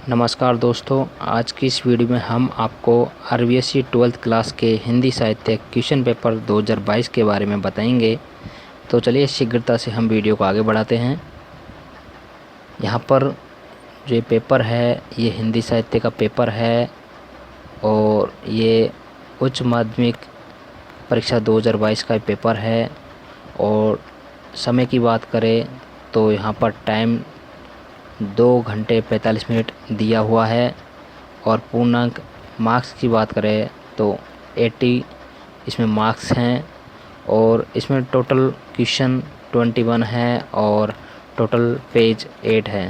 नमस्कार दोस्तों, आज की इस वीडियो में हम आपको आरबीएससी 12th क्लास के हिंदी साहित्य क्वेश्चन पेपर 2022 के बारे में बताएंगे। तो चलिए शीघ्रता से हम वीडियो को आगे बढ़ाते हैं। यहाँ पर जो ये पेपर है ये हिंदी साहित्य का पेपर है और ये उच्च माध्यमिक परीक्षा 2022 का पेपर है। और समय की बात करें तो यहाँ पर टाइम 2 घंटे 45 मिनट दिया हुआ है। और पूर्णांक मार्क्स की बात करें तो 80 इसमें मार्क्स हैं और इसमें टोटल क्वेश्चन 21 है और टोटल पेज 8 है।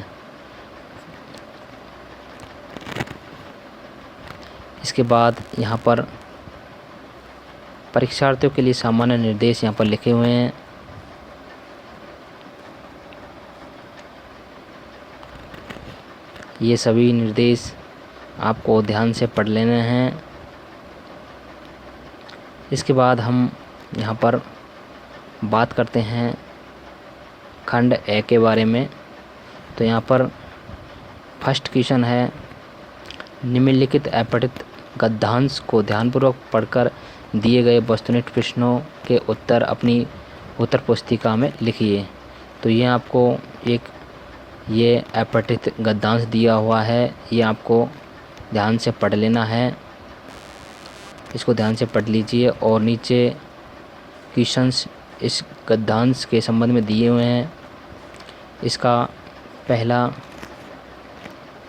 इसके बाद यहाँ पर परीक्षार्थियों के लिए सामान्य निर्देश यहाँ पर लिखे हुए हैं। ये सभी निर्देश आपको ध्यान से पढ़ लेने हैं। इसके बाद हम यहाँ पर बात करते हैं खंड ए के बारे में। तो यहाँ पर फर्स्ट क्वेश्चन है, निम्नलिखित अपठित गद्यांश को ध्यानपूर्वक पढ़कर दिए गए वस्तुनिष्ठ प्रश्नों के उत्तर अपनी उत्तर पुस्तिका में लिखिए। तो ये आपको एक ये अपठित गद्यांश दिया हुआ है, ये आपको ध्यान से पढ़ लेना है। इसको ध्यान से पढ़ लीजिए और नीचे क्वेश्चंस इस गद्यांश के संबंध में दिए हुए हैं। इसका पहला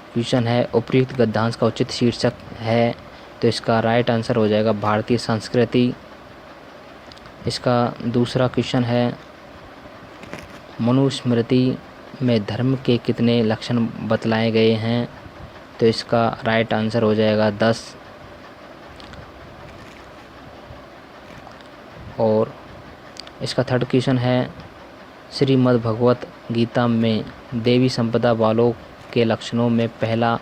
क्वेश्चन है, उपयुक्त गद्यांश का उचित शीर्षक है। तो इसका राइट आंसर हो जाएगा भारतीय संस्कृति। इसका दूसरा क्वेश्चन है, मनुस्मृति में धर्म के कितने लक्षण बतलाए गए हैं। तो इसका राइट आंसर हो जाएगा 10। और इसका थर्ड क्वेश्चन है, श्रीमद् भगवत गीता में देवी संपदा वालों के लक्षणों में पहला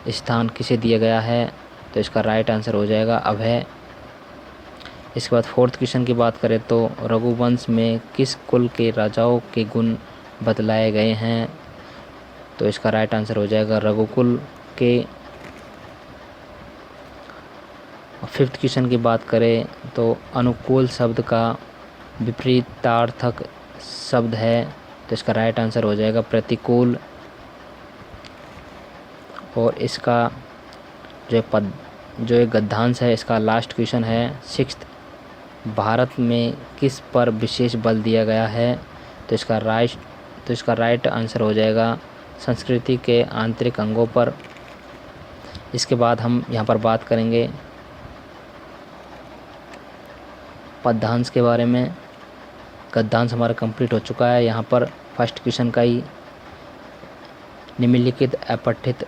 स्थान किसे दिया गया है। तो इसका राइट आंसर हो जाएगा अभय। इसके बाद फोर्थ क्वेश्चन की बात करें तो रघुवंश में किस कुल के राजाओं के गुण बतलाए गए हैं। तो इसका राइट आंसर हो जाएगा रघुकुल के। फिफ्थ क्वेश्चन की बात करें तो अनुकूल शब्द का विपरीतार्थक शब्द है। तो इसका राइट आंसर हो जाएगा प्रतिकूल। और इसका जो एक गद्यांश है, इसका लास्ट क्वेश्चन है, सिक्स्थ, भारत में किस पर विशेष बल दिया गया है। तो इसका राइट आंसर हो जाएगा संस्कृति के आंतरिक अंगों पर। इसके बाद हम यहाँ पर बात करेंगे पद्यांश के बारे में। गद्यांश हमारा कंप्लीट हो चुका है। यहाँ पर फर्स्ट क्वेश्चन का ही, निम्नलिखित अपठित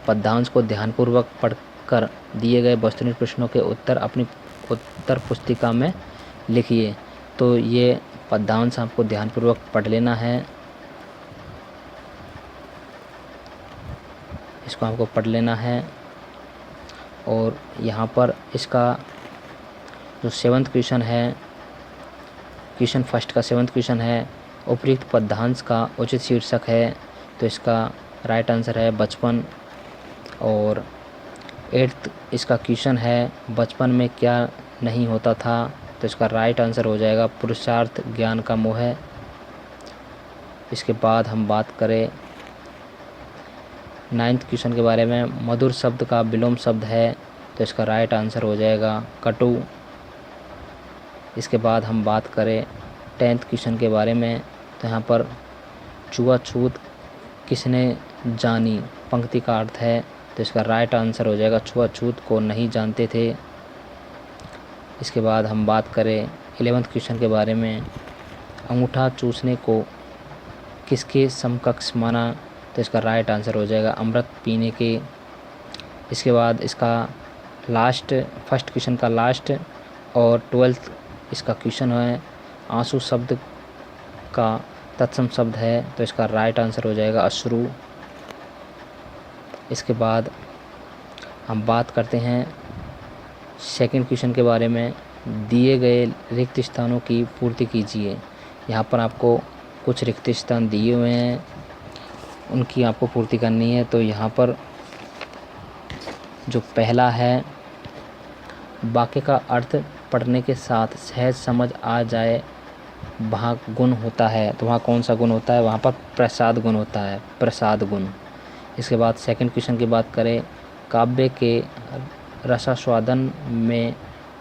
पद्यांश को ध्यानपूर्वक पढ़कर दिए गए वस्तुनिष्ठ प्रश्नों के उत्तर अपनी उत्तर पुस्तिका में लिखिए। तो ये पद्यांश आपको ध्यानपूर्वक पढ़ लेना है। इसको आपको पढ़ लेना है। और यहाँ पर इसका जो सेवंथ क्वेश्चन है, क्वेश्चन फर्स्ट का सेवंथ क्वेश्चन है, उपयुक्त पद्यांश का उचित शीर्षक है। तो इसका राइट आंसर है बचपन। और एट्थ इसका क्वेश्चन है, बचपन में क्या नहीं होता था। तो इसका राइट आंसर हो जाएगा पुरुषार्थ ज्ञान का मोह। इसके बाद हम बात करें नाइन्थ क्वेश्चन के बारे में, मधुर शब्द का विलोम शब्द है। तो इसका राइट आंसर हो जाएगा कटु। इसके बाद हम बात करें 10th क्वेश्चन के बारे में। तो यहाँ पर छुआछूत किसने जानी पंक्ति का अर्थ है। तो इसका राइट आंसर हो जाएगा छुआछूत को नहीं जानते थे। इसके बाद हम बात करें 11th क्वेश्चन के बारे में, अंगूठा चूसने को किसके समकक्ष माना। तो इसका राइट आंसर हो जाएगा अमृत पीने के। इसके बाद इसका लास्ट, फर्स्ट क्वेश्चन का लास्ट और 12th इसका क्वेश्चन है, आंसू शब्द का तत्सम शब्द है। तो इसका राइट आंसर हो जाएगा अश्रु। इसके बाद हम बात करते हैं सेकंड क्वेश्चन के बारे में, दिए गए रिक्त स्थानों की पूर्ति कीजिए। यहाँ पर आपको कुछ रिक्त स्थान दिए हुए हैं, उनकी आपको पूर्ति करनी है। तो यहाँ पर जो पहला है, वाक्य का अर्थ पढ़ने के साथ सहज समझ आ जाए वहाँ गुण होता है, तो वहाँ कौन सा गुण होता है? वहाँ पर प्रसाद गुण होता है, प्रसाद गुण। इसके बाद सेकंड क्वेश्चन की बात करें, काव्य के रसास्वादन में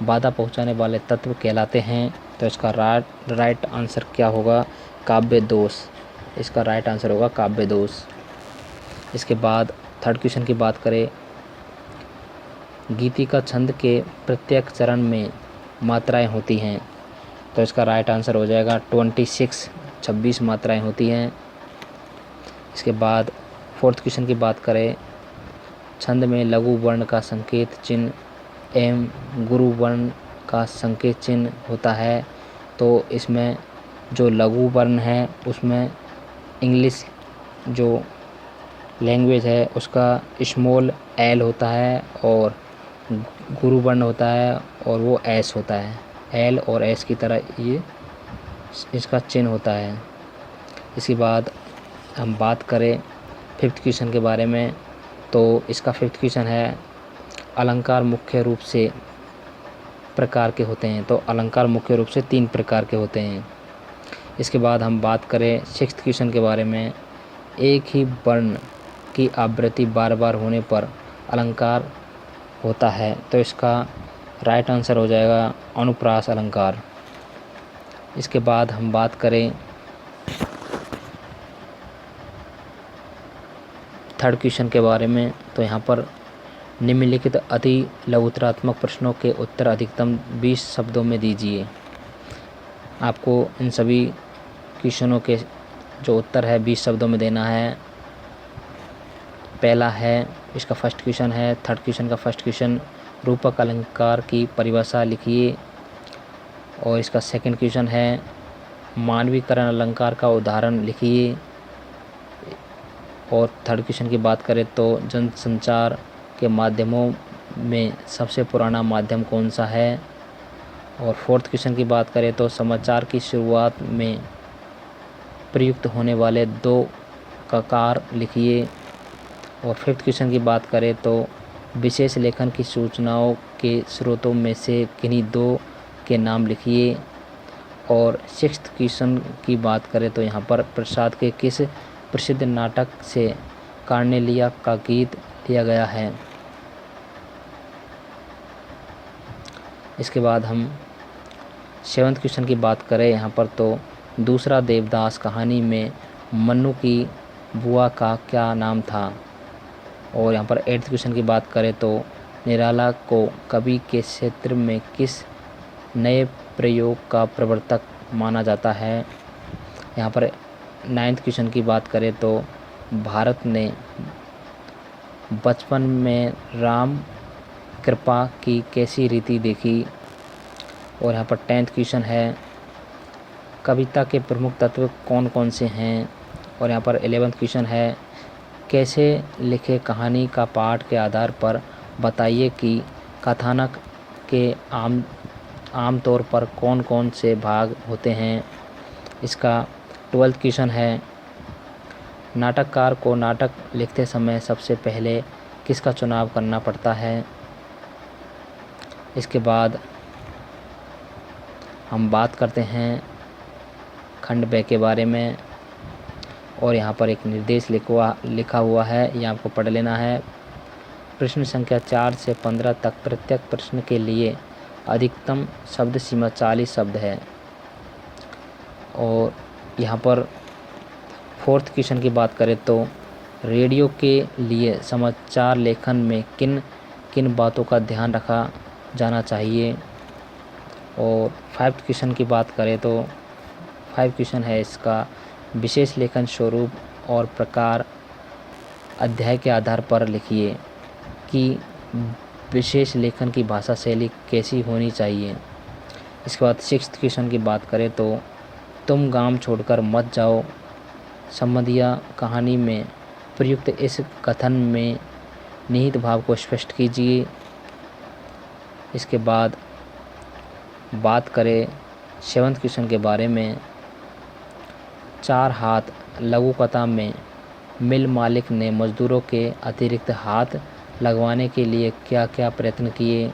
बाधा पहुँचाने वाले तत्व कहलाते हैं, तो इसका राइट आंसर क्या होगा? काव्य दोष। इसका राइट आंसर होगा काव्य दोष। इसके बाद थर्ड क्वेश्चन की बात करें, गीतिका छंद के प्रत्येक चरण में मात्राएं होती हैं, तो इसका राइट आंसर हो जाएगा 26 मात्राएं होती हैं। इसके बाद फोर्थ क्वेश्चन की बात करें, छंद में लघु वर्ण का संकेत चिन्ह एवं गुरु वर्ण का संकेत चिन्ह होता है, तो इसमें जो लघु वर्ण है उसमें इंग्लिश जो लैंग्वेज है उसका स्मॉल एल होता है और गुरु वर्ण होता है और वो एस होता है। एल और एस की तरह ये इसका चिन्ह होता है। इसके बाद हम बात करें फिफ्थ क्वेश्चन के बारे में, तो इसका फिफ्थ क्वेश्चन है, अलंकार मुख्य रूप से प्रकार के होते हैं, तो अलंकार मुख्य रूप से 3 प्रकार के होते हैं। इसके बाद हम बात करें सिक्स्थ क्वेश्चन के बारे में, एक ही वर्ण की आवृत्ति बार बार होने पर अलंकार होता है, तो इसका राइट आंसर हो जाएगा अनुप्रास अलंकार। इसके बाद हम बात करें थर्ड क्वेश्चन के बारे में, तो यहाँ पर निम्नलिखित अति लघुतरात्मक प्रश्नों के उत्तर अधिकतम 20 शब्दों में दीजिए। आपको इन सभी क्वेश्चनों के जो उत्तर है 20 शब्दों में देना है। पहला है, इसका फर्स्ट क्वेश्चन है, थर्ड क्वेश्चन का फर्स्ट क्वेश्चन, रूपक अलंकार की परिभाषा लिखिए। और इसका सेकंड क्वेश्चन है, मानवीकरण अलंकार का उदाहरण लिखिए। और थर्ड क्वेश्चन की बात करें तो जनसंचार के माध्यमों में सबसे पुराना माध्यम कौन सा है। और फोर्थ क्वेश्चन की बात करें तो समाचार की शुरुआत में प्रयुक्त होने वाले 2 ककार लिखिए। और फिफ्थ क्वेश्चन की बात करें तो विशेष लेखन की सूचनाओं के स्रोतों में से किन्हीं 2 के नाम लिखिए। और सिक्स्थ क्वेश्चन की बात करें तो यहाँ पर प्रसाद के किस प्रसिद्ध नाटक से कार्नेलिया का गीत लिया गया है। इसके बाद हम सेवंथ क्वेश्चन की बात करें यहाँ पर, तो दूसरा देवदास कहानी में मन्नू की बुआ का क्या नाम था। और यहाँ पर एट्थ क्वेश्चन की बात करें तो निराला को कवि के क्षेत्र में किस नए प्रयोग का प्रवर्तक माना जाता है। यहाँ पर नाइन्थ क्वेश्चन की बात करें तो भारत ने बचपन में राम कृपा की कैसी रीति देखी। और यहाँ पर 10th क्वेश्चन है, कविता के प्रमुख तत्व कौन कौन से हैं। और यहाँ पर 11th क्वेश्चन है, कैसे लिखे कहानी का पाठ के आधार पर बताइए कि कथानक के आम तौर पर कौन कौन से भाग होते हैं। इसका 12th क्वेश्चन है, नाटककार को नाटक लिखते समय सबसे पहले किसका चुनाव करना पड़ता है। इसके बाद हम बात करते हैं खंड ब के बारे में। और यहाँ पर एक निर्देश लिखा हुआ है, ये आपको पढ़ लेना है। प्रश्न संख्या 4 से 15 तक प्रत्येक प्रश्न के लिए अधिकतम शब्द सीमा 40 शब्द है। और यहाँ पर फोर्थ क्वेश्चन की बात करें तो रेडियो के लिए समाचार लेखन में किन किन बातों का ध्यान रखा जाना चाहिए। और 5th क्वेश्चन की बात करें तो 5 क्वेश्चन है इसका, विशेष लेखन स्वरूप और प्रकार अध्याय के आधार पर लिखिए कि विशेष लेखन की भाषा शैली कैसी होनी चाहिए। इसके बाद 6th क्वेश्चन की बात करें तो तुम गांव छोड़कर मत जाओ संबंधिया कहानी में प्रयुक्त इस कथन में निहित भाव को स्पष्ट कीजिए। इसके बाद बात करें 7th क्वेश्चन के बारे में, 4 हाथ लघु कथा में मिल मालिक ने मजदूरों के अतिरिक्त हाथ लगवाने के लिए क्या क्या प्रयत्न किए।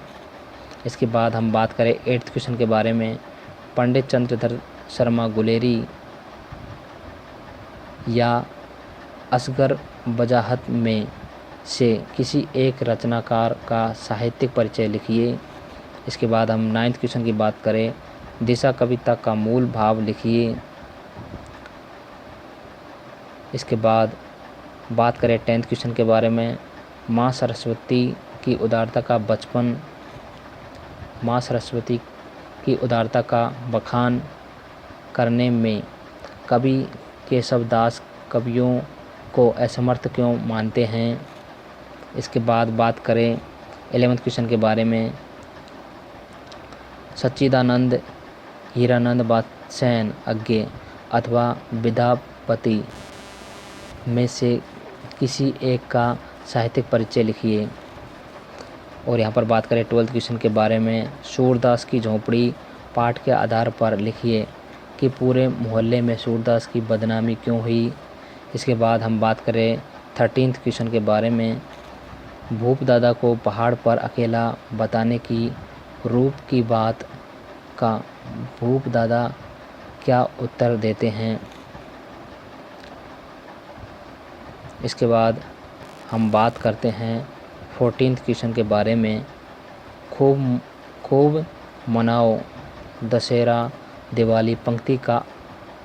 इसके बाद हम बात करें 8th क्वेश्चन के बारे में, पंडित चंद्रधर शर्मा गुलेरी या असगर वजाहत में से किसी एक रचनाकार का साहित्यिक परिचय लिखिए। इसके बाद हम 9th क्वेश्चन की बात करें, दिशा कविता का मूल भाव लिखिए। इसके बाद बात करें 10th क्वेश्चन के बारे में, माँ सरस्वती की उदारता का बचपन, माँ सरस्वती की उदारता का बखान करने में कवि केशवदास कवियों को असमर्थ क्यों मानते हैं। इसके बाद बात करें 11th क्वेश्चन के बारे में, सच्चिदानंद हीरानंद वात्स्यायन अज्ञे अथवा विद्यापति में से किसी एक का साहित्यिक परिचय लिखिए। और यहाँ पर बात करें 12th क्वेश्चन के बारे में, सूरदास की झोंपड़ी पाठ के आधार पर लिखिए कि पूरे मोहल्ले में सूरदास की बदनामी क्यों हुई। इसके बाद हम बात करें 13th क्वेश्चन के बारे में, भूप दादा को पहाड़ पर अकेला बताने की रूप की बात का भूप दादा क्या उत्तर देते हैं। इसके बाद हम बात करते हैं 14th क्वेश्चन के बारे में, खूब खूब मनाओ दशहरा दिवाली पंक्ति का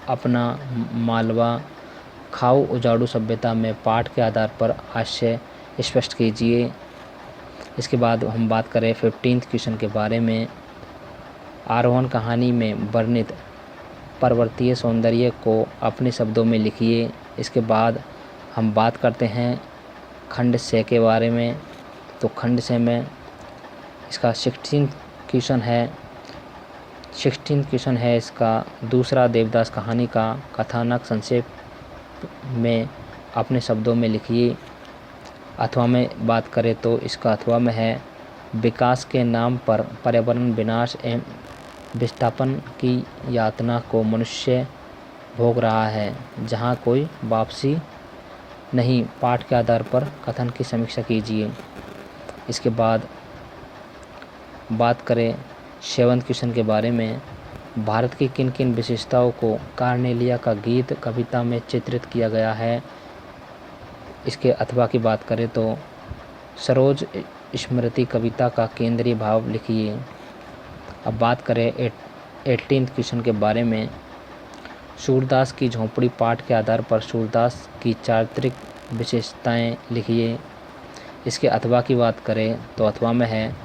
अपना मालवा खाओ उजाड़ू सभ्यता में पाठ के आधार पर आशय स्पष्ट कीजिए। इसके बाद हम बात करें 15th क्वेश्चन के बारे में, आरोहण कहानी में वर्णित पर्वतीय सौंदर्य को अपने शब्दों में लिखिए। इसके बाद हम बात करते हैं खंड से के बारे में, तो खंड से में इसका 16th क्वेश्चन है इसका दूसरा देवदास कहानी का कथानक संक्षेप में अपने शब्दों में लिखिए। अथवा में बात करें तो इसका अथवा में है, विकास के नाम पर पर्यावरण विनाश एवं विस्थापन की यातना को मनुष्य भोग रहा है, जहाँ कोई वापसी नहीं। पाठ के आधार पर कथन की समीक्षा कीजिए। इसके बाद बात करें 7th क्वेश्चन के बारे में, भारत की किन किन विशेषताओं को कार्नेलिया का गीत कविता में चित्रित किया गया है। इसके अथवा की बात करें तो सरोज स्मृति कविता का केंद्रीय भाव लिखिए। अब बात करें 18th क्वेश्चन के बारे में, सूरदास की झोंपड़ी पाठ के आधार पर सूरदास की चारित्रिक विशेषताएं लिखिए। इसके अथवा की बात करें तो अथवा में है,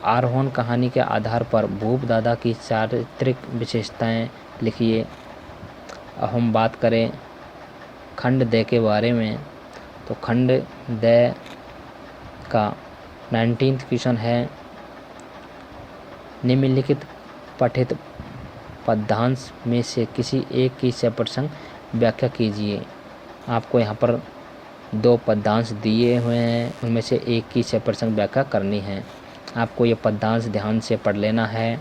आरोहण कहानी के आधार पर भूप दादा की चारित्रिक विशेषताएं लिखिए। अब हम बात करें खंड दे के बारे में, तो खंड दे का 19th क्वेश्चन है, निम्नलिखित पठित पद्यांश में से किसी एक की सप्रसंग व्याख्या कीजिए। आपको यहाँ पर 2 पद्यांश दिए हुए हैं, उनमें से एक की सप्रसंग व्याख्या करनी है। आपको ये पद्यांश ध्यान से पढ़ लेना है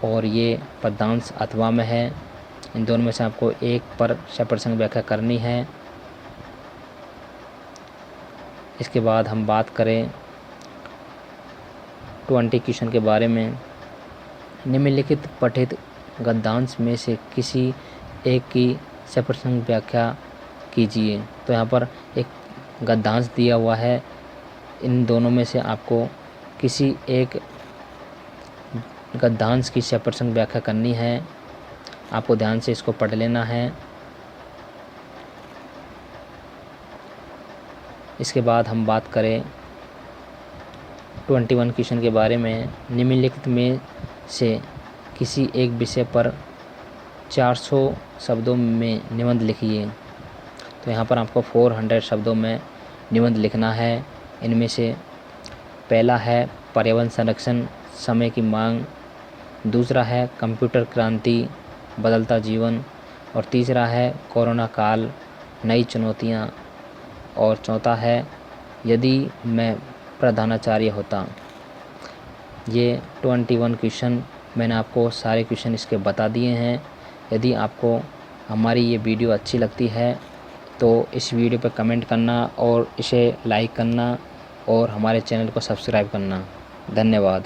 और ये पद्यांश अथवा में है। इन दोनों में से आपको एक पर सप्रसंग व्याख्या करनी है। इसके बाद हम बात करें 20 क्वेश्चन के बारे में, निम्नलिखित पठित गद्यांश में से किसी एक की सप्रसंग व्याख्या कीजिए। तो यहाँ पर एक गद्यांश दिया हुआ है, इन दोनों में से आपको किसी एक गद्यांश की सप्रसंग व्याख्या करनी है। आपको ध्यान से इसको पढ़ लेना है। इसके बाद हम बात करें 21 क्वेश्चन के बारे में, निम्नलिखित में से किसी एक विषय पर 400 शब्दों में निबंध लिखिए। तो यहाँ पर आपको 400 शब्दों में निबंध लिखना है। इनमें से पहला है पर्यावरण संरक्षण, समय की मांग, दूसरा है कंप्यूटर क्रांति, बदलता जीवन, और तीसरा है कोरोना काल, नई चुनौतियाँ, और चौथा है यदि मैं प्रधानाचार्य होता। ये 21 क्वेश्चन मैंने आपको सारे क्वेश्चन इसके बता दिए हैं। यदि आपको हमारी ये वीडियो अच्छी लगती है तो इस वीडियो पर कमेंट करना और इसे लाइक करना और हमारे चैनल को सब्सक्राइब करना। धन्यवाद।